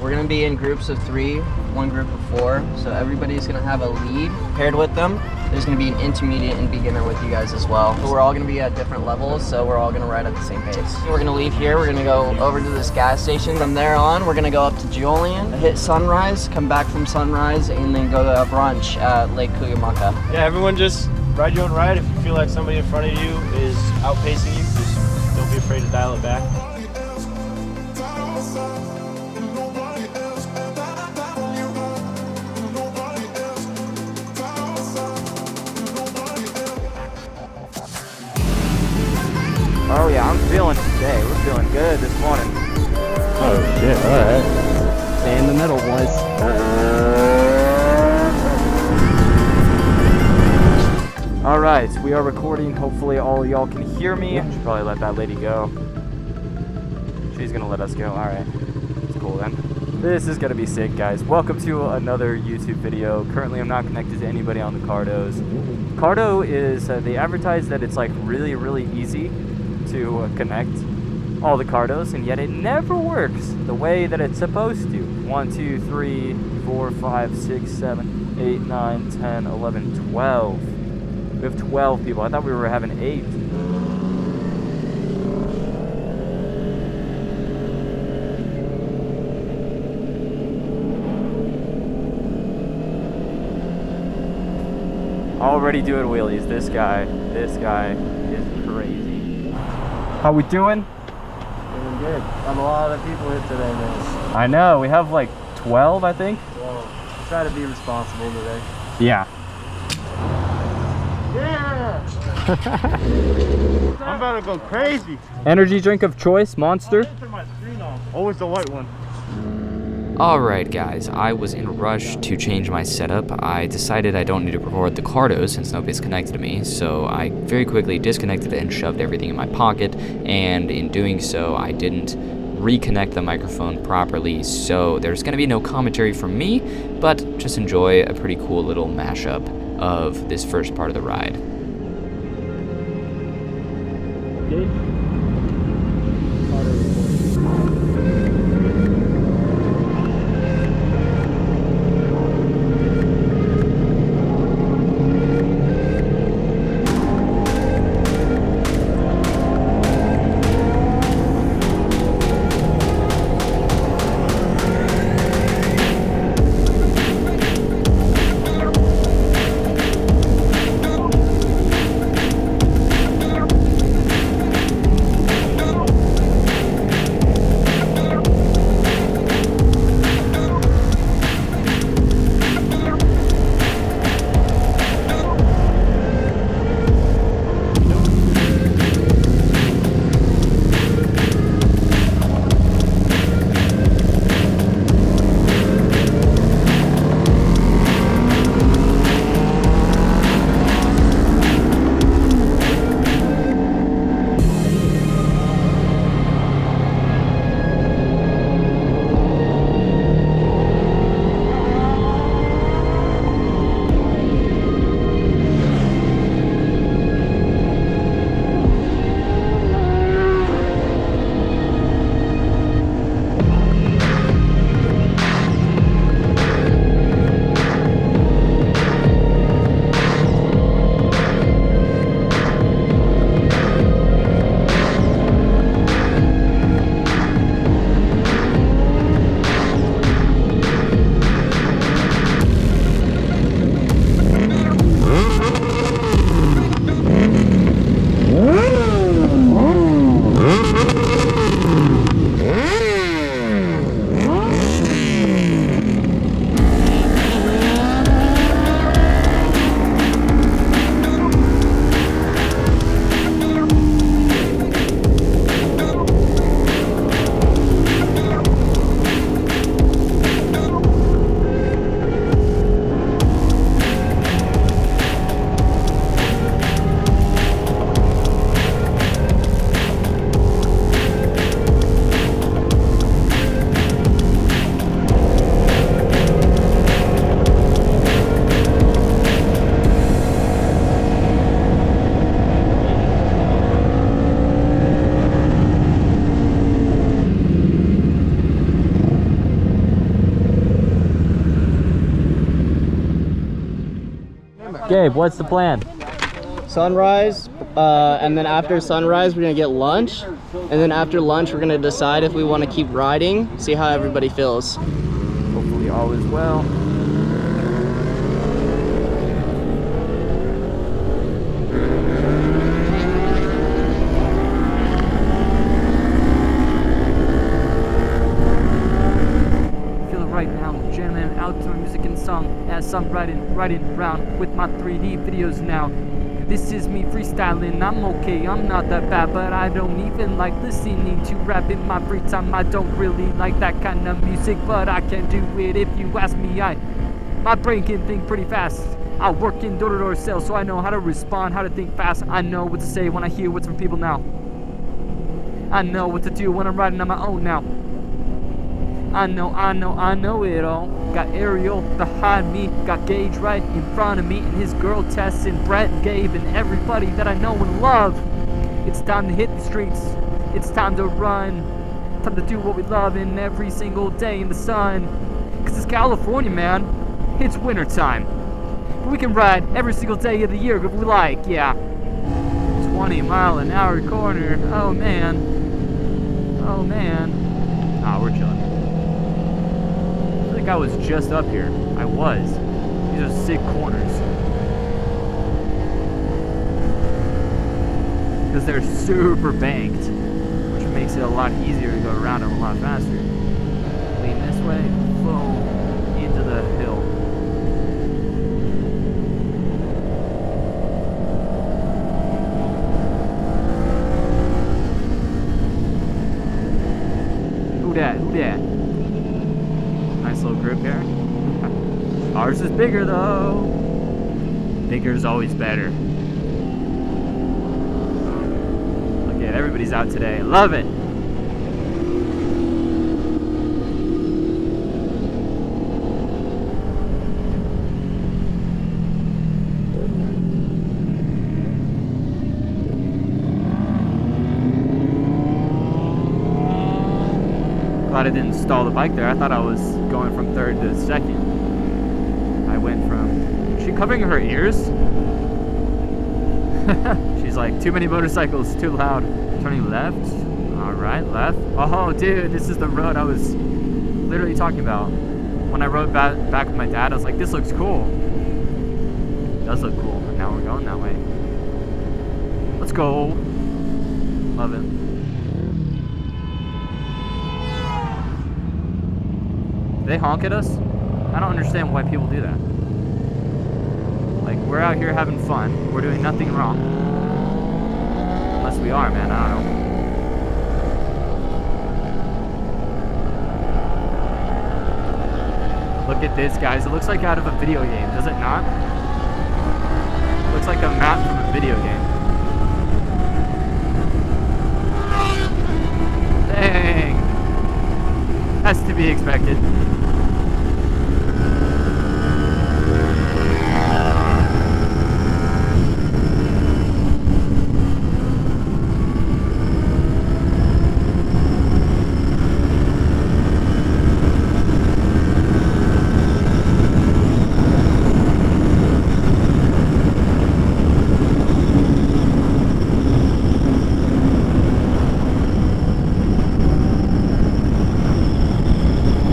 We're gonna be in groups of 3, one group of 4. So everybody's gonna have a lead paired with them. There's gonna be an intermediate and beginner with you guys as well. We're all gonna be at different levels, so we're all gonna ride at the same pace. We're gonna leave here, we're gonna go over to this gas station. From there on, we're gonna go up to Julian, hit Sunrise, come back from Sunrise, and then go to brunch at Lake Cuyamaca. Yeah, everyone just ride your own ride. If you feel like somebody in front of you is outpacing you, just don't be afraid to dial it back. Oh yeah, I'm feeling today. We're feeling good this morning. Oh shit, alright. Stay in the middle, boys. Alright, we are recording. Hopefully all of y'all can hear me. Should probably let that lady go. She's gonna let us go. Alright. It's cool then. This is gonna be sick, guys. Welcome to another YouTube video. Currently I'm not connected to anybody on the Cardos. Cardo is, they advertise that it's like really easy to connect all the Cardos, and yet it never works the way that it's supposed to. 1, 2, 3, 4, 5, 6, 7, 8, 9, 10, 11, 12. We have 12 people. I thought we were having 8. Already doing wheelies. This guy is crazy. How we doing? Doing good. Have a lot of people here today, man. I know, we have like 12, I think. Well, try to be responsible today. Yeah. Yeah! I'm about to go crazy. Energy drink of choice, Monster. Turn my screen off. Always the white one. Alright guys, I was in a rush to change my setup. I decided I don't need to record the Cardos since nobody's connected to me, so I very quickly disconnected and shoved everything in my pocket, and in doing so I didn't reconnect the microphone properly, so there's going to be no commentary from me, but just enjoy a pretty cool little mashup of this first part of the ride. Gabe, what's the plan? Sunrise, and then after sunrise, we're gonna get lunch. And then after lunch, we're gonna decide if we want to keep riding, see how everybody feels. Hopefully all is well. Feel it right now, jamming outdoor music and song as I'm riding around with my 3D videos now. This is me freestyling, I'm okay, I'm not that bad, but I don't even like listening to rap in my free time. I don't really like that kind of music, but I can do it if you ask me. My brain can think pretty fast. I work in door-to-door sales, so I know how to respond, how to think fast. I know what to say when I hear what's from people now. I know what to do when I'm riding on my own now. I know it all. Got Ariel behind me, got Gage right in front of me, and his girl Tess and Brett and Gabe and everybody that I know and love. It's time to hit the streets. It's time to run. Time to do what we love in every single day in the sun. Cause it's California, man. It's winter time. But we can ride every single day of the year if we like, yeah. 20-mile-an-hour corner. Oh man. Oh man. Ah, we're chilling. I was just up here. I was. These are sick corners. Because they're super banked, which makes it a lot easier to go around them a lot faster. Lean this way, boom, into the hill. Who dat? Who dat? Nice little group here. Ours is bigger though. Bigger is always better. Look at everybody's out today. Love it. Glad I didn't stall the bike there. I thought I was going from third to second. I went from... Is she covering her ears? She's like, too many motorcycles, too loud. Turning left. Alright, left. Oh, dude, this is the road I was literally talking about. When I rode back with my dad, I was like, this looks cool. It does look cool, but now we're going that way. Let's go. Love it. They honk at us? I don't understand why people do that. Like, we're out here having fun. We're doing nothing wrong. Unless we are, man. I don't know. Look at this, guys. It looks like out of a video game, does it not? It looks like a map from a video game. Dang. Has to be expected.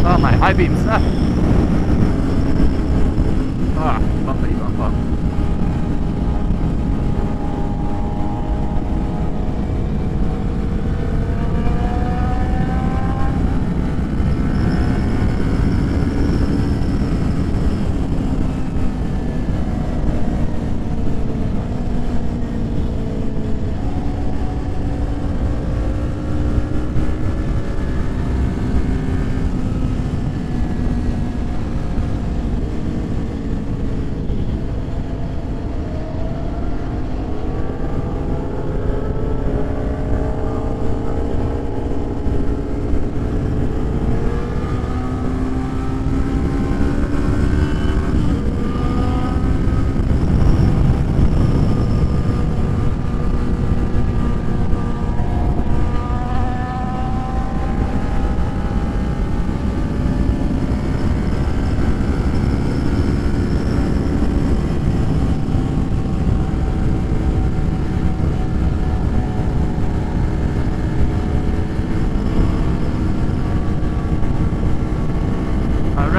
Oh, my high beams. Ah, bumpity bump bump.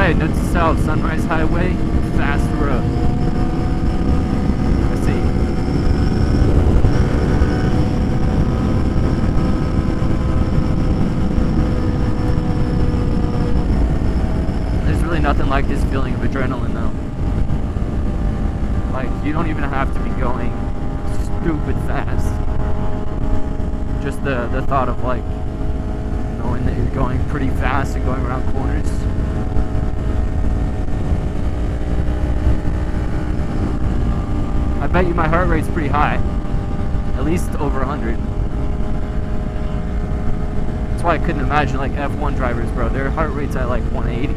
Alright, note to self, Sunrise Highway, fast road. Let's see. There's really nothing like this feeling of adrenaline though. Like, you don't even have to be going stupid fast. Just the thought of like, knowing that you're going pretty fast and going around corners. I bet you my heart rate's pretty high. At least over 100. That's why I couldn't imagine like F1 drivers, bro. Their heart rate's at like 180.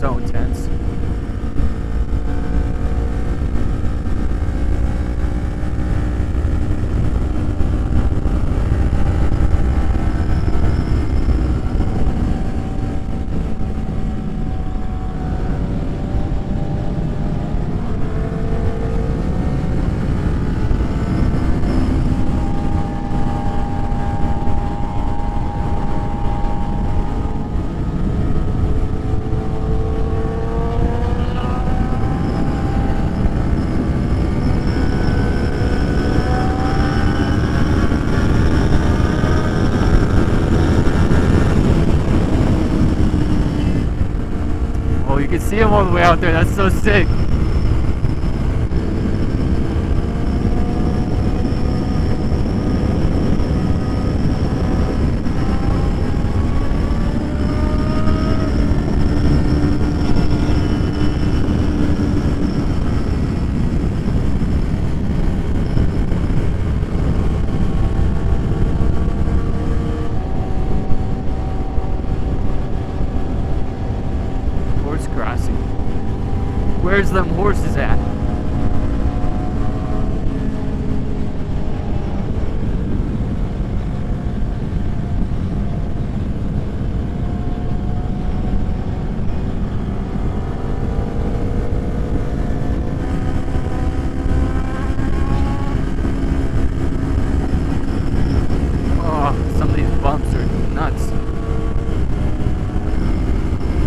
So intense. You can see him all the way out there. That's so sick. Crossing. Where's them horses at? Oh, some of these bumps are nuts.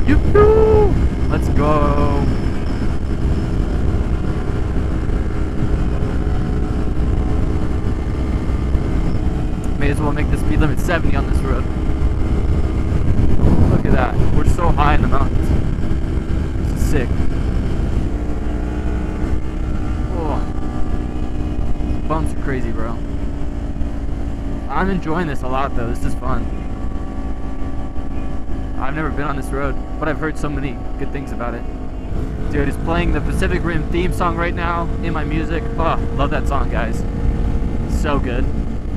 Yoo-hoo! Let's go. May as well make the speed limit 70 on this road. Look at that. We're so high in the mountains. This is sick. Oh. Bumps are crazy, bro. I'm enjoying this a lot, though. This is fun. I've never been on this road, but I've heard so many good things about it. Dude, it's playing the Pacific Rim theme song right now in my music. Oh, love that song, guys. So good.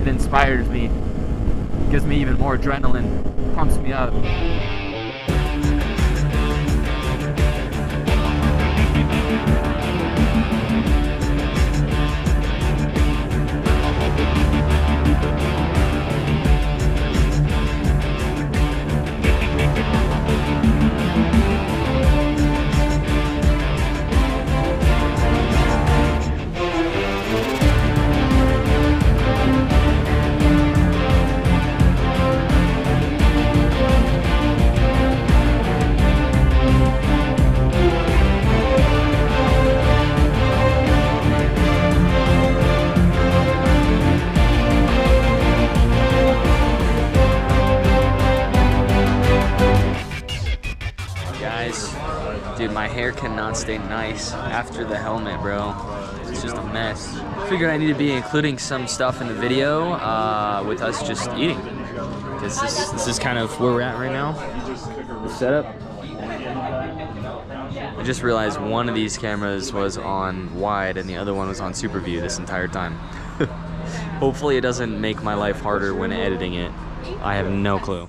It inspires me. Gives me even more adrenaline. Pumps me up. Dude, my hair cannot stay nice after the helmet, bro. It's just a mess. Figured I need to be including some stuff in the video with us just eating. Because this is kind of where we're at right now. The setup. I just realized one of these cameras was on wide and the other one was on super view this entire time. Hopefully it doesn't make my life harder when editing it. I have no clue.